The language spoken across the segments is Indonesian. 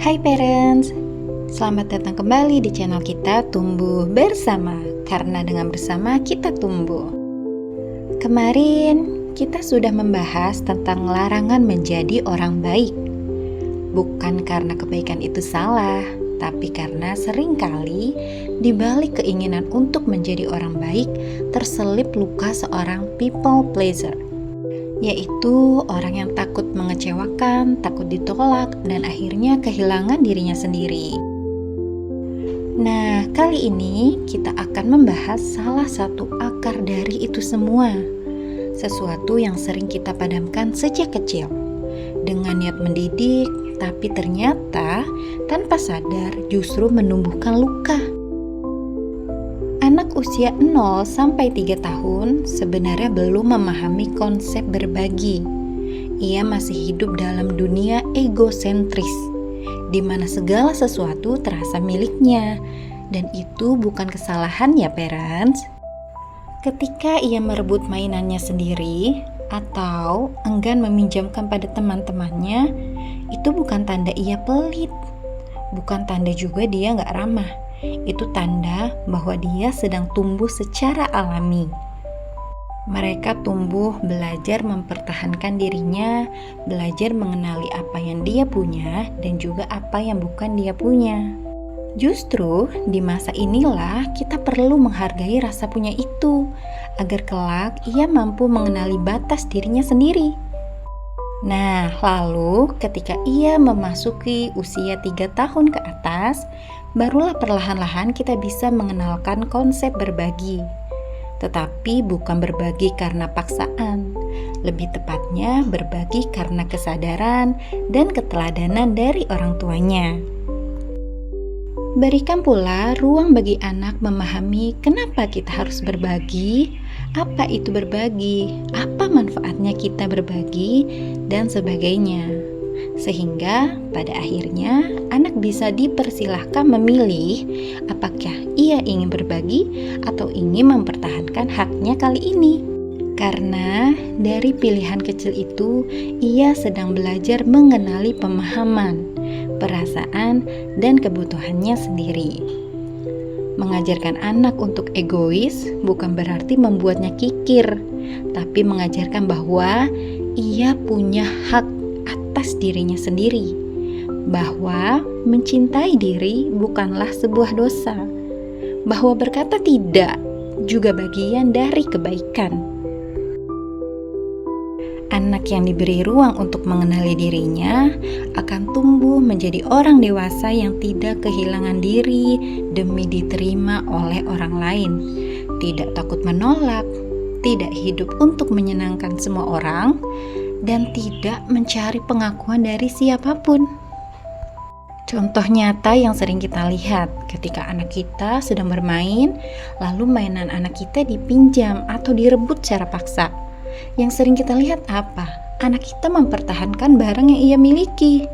Hai parents, selamat datang kembali di channel kita Tumbuh Bersama, karena dengan bersama kita tumbuh. Kemarin kita sudah membahas tentang larangan menjadi orang baik. Bukan karena kebaikan itu salah, tapi karena seringkali di balik keinginan untuk menjadi orang baik terselip luka seorang people pleaser, yaitu orang yang takut mengecewakan, takut ditolak, dan akhirnya kehilangan dirinya sendiri. Nah, kali ini kita akan membahas salah satu akar dari itu semua, sesuatu yang sering kita padamkan sejak kecil dengan niat mendidik, tapi ternyata tanpa sadar justru menumbuhkan luka. Anak usia 0 sampai 3 tahun sebenarnya belum memahami konsep berbagi. Ia masih hidup dalam dunia egosentris, di mana segala sesuatu terasa miliknya, dan itu bukan kesalahan ya parents. Ketika ia merebut mainannya sendiri atau enggan meminjamkan pada teman-temannya, itu bukan tanda ia pelit, bukan tanda juga dia gak ramah. Itu tanda bahwa dia sedang tumbuh secara alami. Mereka tumbuh belajar mempertahankan dirinya, belajar mengenali apa yang dia punya dan juga apa yang bukan dia punya. Justru di masa inilah kita perlu menghargai rasa punya itu, agar kelak ia mampu mengenali batas dirinya sendiri. Nah, lalu ketika ia memasuki usia 3 tahun ke atas, barulah perlahan-lahan kita bisa mengenalkan konsep berbagi. Tetapi bukan berbagi karena paksaan, lebih tepatnya berbagi karena kesadaran dan keteladanan dari orang tuanya. Berikan pula ruang bagi anak memahami kenapa kita harus berbagi, apa itu berbagi, apa manfaatnya kita berbagi, dan sebagainya. Sehingga pada akhirnya anak bisa dipersilahkan memilih apakah ia ingin berbagi atau ingin mempertahankan haknya kali ini. Karena dari pilihan kecil itu ia sedang belajar mengenali pemahaman, perasaan, dan kebutuhannya sendiri. Mengajarkan anak untuk egois bukan berarti membuatnya kikir, tapi mengajarkan bahwa ia punya hak atas dirinya sendiri, bahwa mencintai diri bukanlah sebuah dosa, bahwa berkata tidak juga bagian dari kebaikan. Anak yang diberi ruang untuk mengenali dirinya akan tumbuh menjadi orang dewasa yang tidak kehilangan diri demi diterima oleh orang lain, tidak takut menolak, tidak hidup untuk menyenangkan semua orang, dan tidak mencari pengakuan dari siapapun. Contoh nyata yang sering kita lihat ketika anak kita sedang bermain, lalu mainan anak kita dipinjam atau direbut secara paksa. Yang sering kita lihat apa? Anak kita mempertahankan barang yang ia miliki.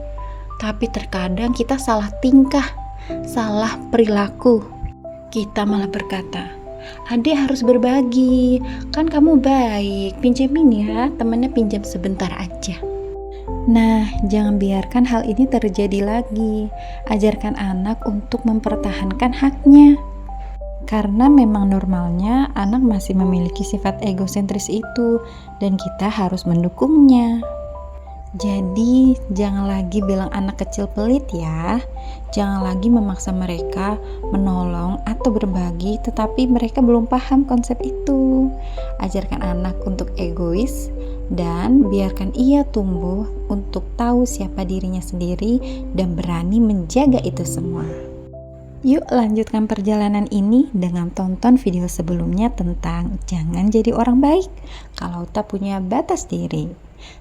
Tapi terkadang kita salah tingkah, salah perilaku. Kita malah berkata, "Adik harus berbagi, kan kamu baik, pinjemin ya, temannya pinjam sebentar aja." Nah, jangan biarkan hal ini terjadi lagi. Ajarkan anak untuk mempertahankan haknya. Karena memang normalnya anak masih memiliki sifat egosentris itu dan kita harus mendukungnya. Jadi jangan lagi bilang anak kecil pelit ya. Jangan lagi memaksa mereka menolong atau berbagi tetapi mereka belum paham konsep itu. Ajarkan anak untuk egois dan biarkan ia tumbuh untuk tahu siapa dirinya sendiri dan berani menjaga itu semua. Yuk lanjutkan perjalanan ini dengan tonton video sebelumnya tentang jangan jadi orang baik kalau tak punya batas diri.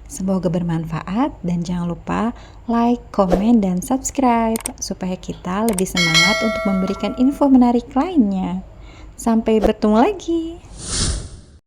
Semoga bermanfaat dan jangan lupa like, komen, dan subscribe supaya kita lebih semangat untuk memberikan info menarik lainnya. Sampai bertemu lagi.